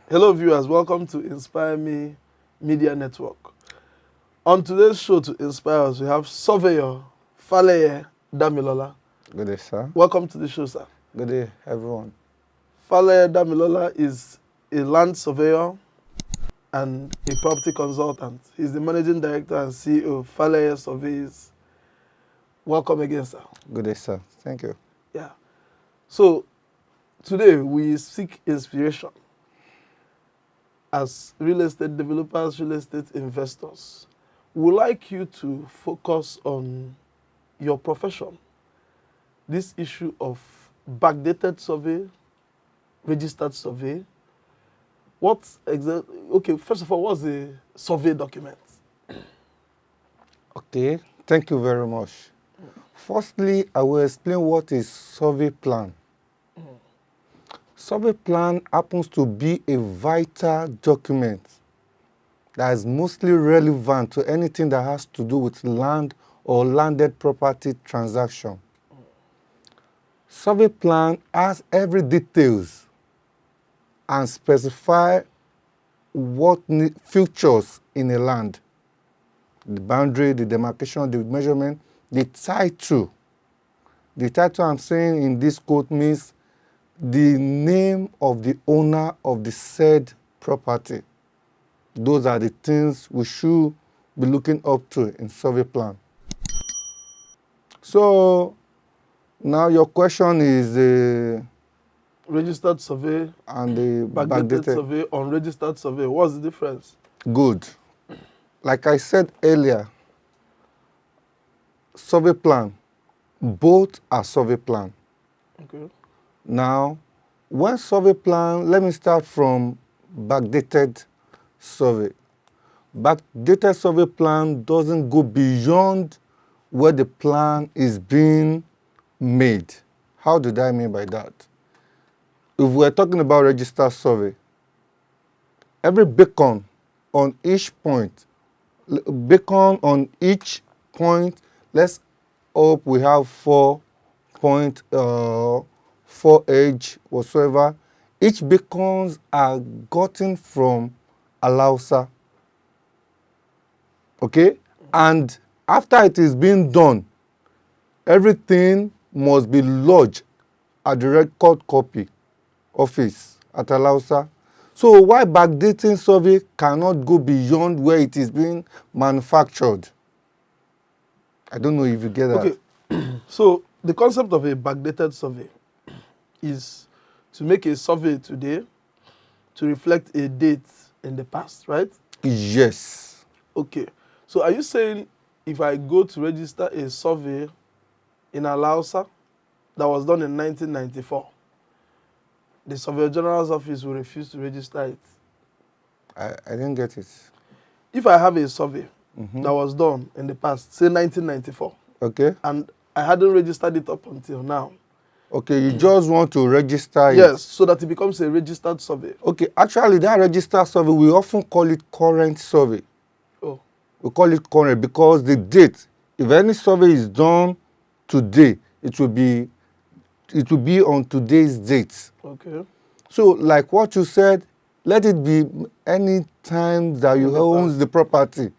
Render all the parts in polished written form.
Hello viewers, welcome to Inspire Me Media Network. On today's show to inspire us, we have Surveyor Faleye Damilola. Good day, sir. Welcome to the show, sir. Good day, everyone. Faleye Damilola is a land surveyor and a property consultant. He's the managing director and CEO of Faleye Surveys. Welcome again, sir. Good day, sir. Thank you. Yeah. So today we seek inspiration as real estate developers, real estate investors. We'd like you to focus on your profession. This issue of backdated survey, registered survey. Okay, first of all, what's a survey document? Okay, thank you very much. Firstly, I will explain what is survey plan. Survey plan happens to be a vital document that is mostly relevant to anything that has to do with land or landed property transaction. Survey plan has every details and specify what features in a land. The boundary, the demarcation, the measurement, the title. The title I'm saying in this quote means the name of the owner of the said property. Those are the things we should be looking up to in survey plan. So now your question is the Registered survey and the backdated survey, unregistered survey. What's the difference? Good. Like I said earlier, survey plan, both are survey plan. Okay. Now, when survey plan, let me start from backdated survey. Backdated survey plan doesn't go beyond where the plan is being made. How did I mean by that? If we're talking about registered survey, every beacon on each point, let's hope we have 4 point, 4 edge whatsoever. Each beacons are gotten from Alausa. Okay? And after it is being done, everything must be lodged at the record copy office at Alausa. So why backdating survey cannot go beyond where it is being manufactured? I don't know if you get that. Okay. So the concept of a backdated survey is to make a survey today to reflect a date in the past, right? Yes. Okay. So are you saying if I go to register a survey in Alausa that was done in 1994, the Surveyor General's office will refuse to register it? I didn't get it. If I have a survey that was done in the past, say 1994, Okay. and I hadn't registered it up until now. Okay, you just want to register it. Yes, so that it becomes a registered survey. Okay, actually that registered survey, we often call it current survey. Oh. We call it current because the date, if any survey is done today, it will be on today's date. Okay. So like what you said, let it be any time that you own the property.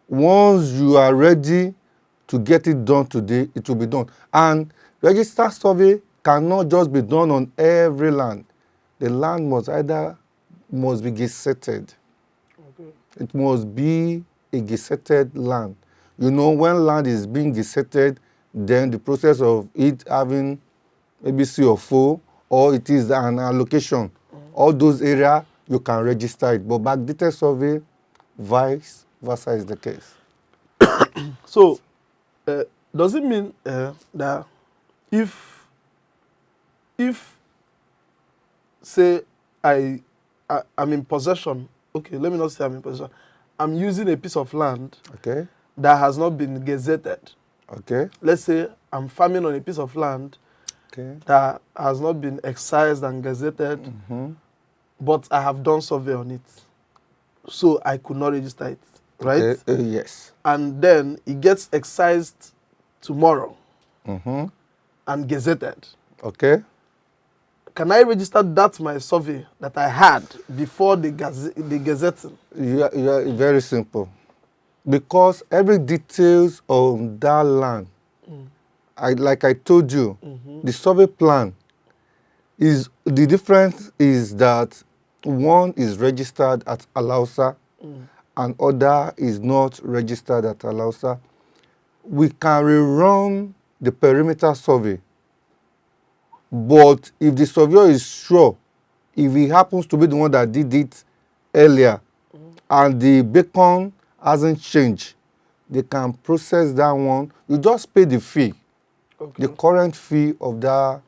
Once you are ready to get it done today, it will be done. And registered survey cannot just be done on every land. The land must be gazetted. Okay. It must be a gazetted land. You know, when land is being gazetted, then the process of it having maybe CFO or it is an allocation, all those areas you can register it. But backdated survey, vice versa is the case. So, does it mean that if say I'm in possession, okay, let me not say I'm in possession, I'm using a piece of land Okay. that has not been gazetted. Okay. Let's say I'm farming on a piece of land Okay. that has not been excised and gazetted, but I have done survey on it. So I could not register it, right? Yes. And then it gets excised tomorrow Mm-hmm. and gazetted, Okay. can I register that my survey that I had before the gazetting? You are very simple. Because every details on that land, like I told you, the survey plan is the difference is that one is registered at Alausa and other is not registered at Alausa. We can rerun the perimeter survey, but if the surveyor is sure, if he happens to be the one that did it earlier and the beacon hasn't changed, they can process that one. You just pay the fee, Okay. the current fee of that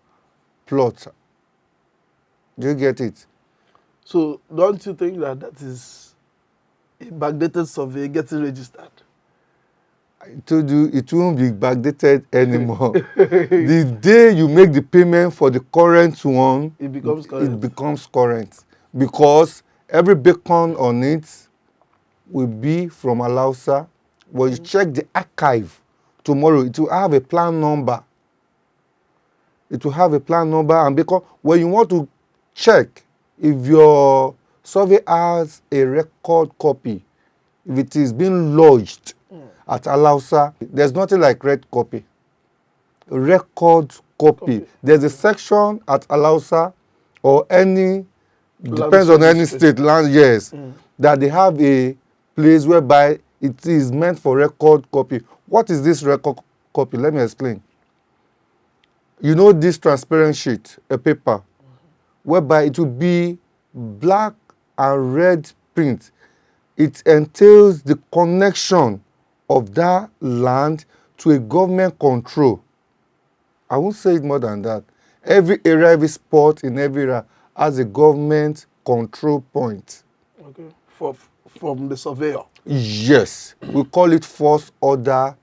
plot. Do you get it? So don't you think that that is a backdated survey getting registered? I told you it won't be backdated anymore. The day you make the payment for the current one, It becomes current. it becomes current because every beacon on it will be from Alausa. When you check the archive tomorrow, it will have a plan number. It will have a plan number, and because when you want to check if your survey has a record copy, if it is being lodged at Alausa, there's nothing like red copy. Record copy. There's a section at Alausa or any, depends on any state land, yes, that they have a place whereby it is meant for record copy. What is this record copy? Let me explain. You know this transparent sheet, a paper, whereby it will be black and red print. It entails the connection of that land to a government control. I won't say it more than that. Every area, every spot in every area has a government control point. Okay. From the surveyor. Yes, we call it first order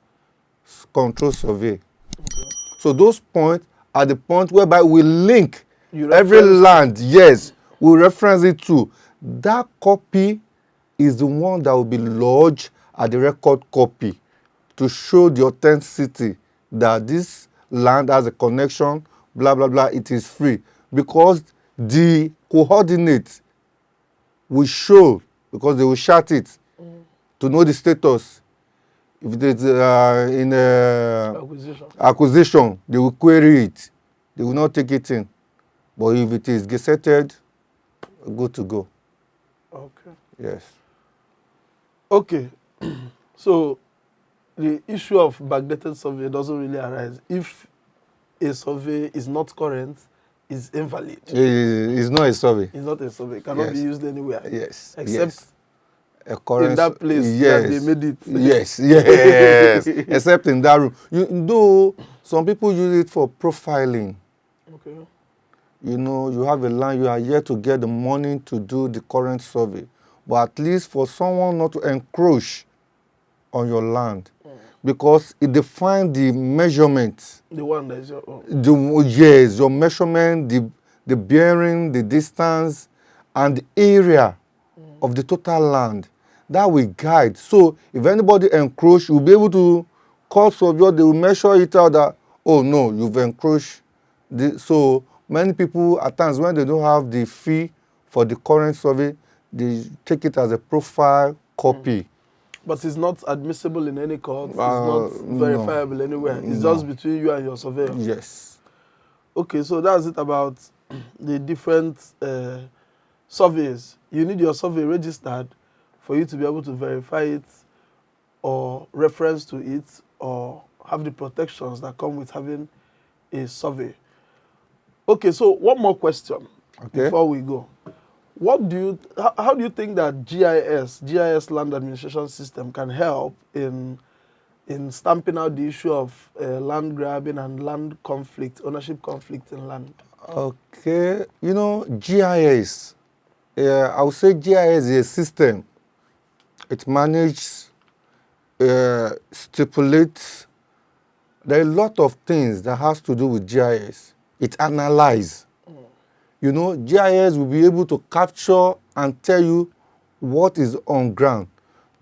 control survey. Okay. So those points are the points whereby we link You every reference- land, yes, we reference it to. That copy is the one that will be lodged at the record copy to show the authenticity that this land has a connection, blah, blah, blah, it is free. Because the coordinates will show, because they will chart it to know the status. If it is in acquisition, they will query it. They will not take it in. But if it is gazetted, good to go. Okay. Yes. Okay. So the issue of backdated survey doesn't really arise if a survey is not current, is invalid. It's not a survey. It's not a survey. It cannot be Yes. used anywhere. Yes. Except yes. A current, in that place yes. that they made it. Yes, yes. Except in that room. Though some people use it for profiling. Okay. You know, you have a land, you are yet to get the money to do the current survey. But at least for someone not to encroach on your land. Because it defines the measurement. The one that is your own. Yes, your measurement, the bearing, the distance, and the area of the total land. That will guide. So if anybody encroach, you'll be able to call surveyor, they will measure it out that, oh no, you've encroached. So many people at times when they don't have the fee for the current survey, they take it as a profile copy. But it's not admissible in any court. It's not verifiable anywhere. It's just between you and your surveyor. Yes. Okay, so that's it about the different surveys. You need your survey registered for you to be able to verify it or reference to it or have the protections that come with having a survey. Okay, so one more question before we go. How do you think that GIS Land Administration System can help in stamping out the issue of land grabbing and land conflict, ownership conflict in land? Okay, you know, GIS, I would say GIS is a system. It manages, stipulates, there are a lot of things that has to do with GIS. It analyzes. You know, GIS will be able to capture and tell you what is on ground.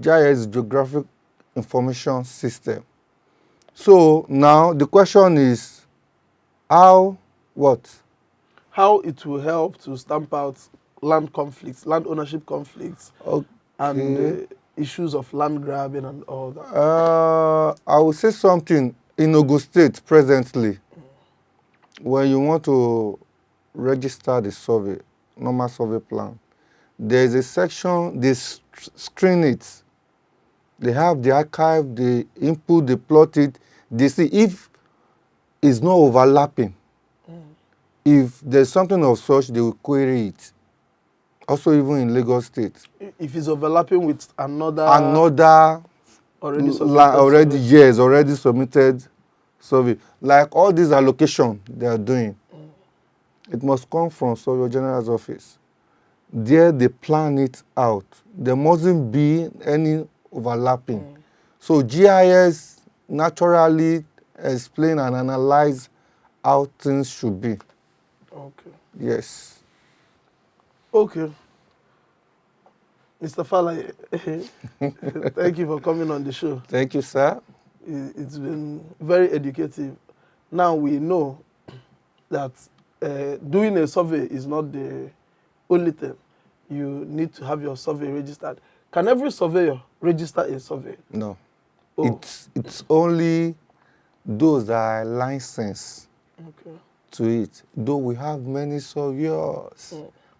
GIS is Geographic Information System. So now the question is, how, what? How it will help to stamp out land conflicts, land ownership conflicts, and Okay. issues of land grabbing and all that. I will say something. In Ogun State presently, when you want to register the survey, normal survey plan, there is a section, they screen it. They have the archive, they input, they plot it. They see if it's not overlapping. If there's something of such, they will query it. Also, even in Lagos State. If it's overlapping with another Another already submitted survey. yes, already submitted survey. Like all these allocation they are doing, it must come from Surveyor General's office. There they plan it out. There mustn't be any overlapping. So GIS naturally explain and analyze how things should be. Okay. Yes. Okay. Mr. Faleye, thank you for coming on the show. Thank you, sir. It's been very educative. Now we know that doing a survey is not the only thing. You need to have your survey registered. Can every surveyor register a survey? No. Oh, It's only those that are licensed okay. to it. Though we have many surveyors.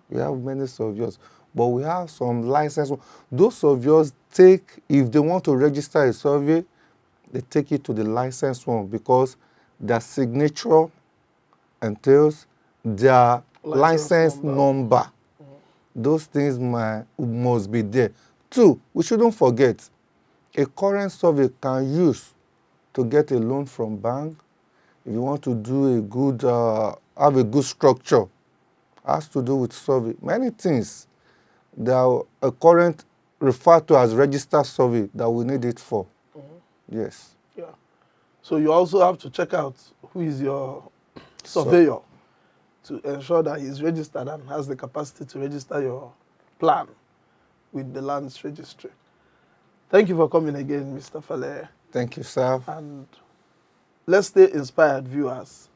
We have many surveyors. But we have some licensed ones. Those surveyors take, if they want to register a survey, they take it to the licensed one because their signature entails their license number. Those things must be there. Two, we shouldn't forget, a current survey can use to get a loan from bank. If you want to do a good, have a good structure, has to do with survey. Many things that are a current referred to as registered survey that we need it for. Yes. Yeah. So you also have to check out who is your surveyor to ensure that he's registered and has the capacity to register your plan with the lands registry. Thank you for coming again, Mr. Faleye. Thank you, sir. And let's stay inspired, viewers.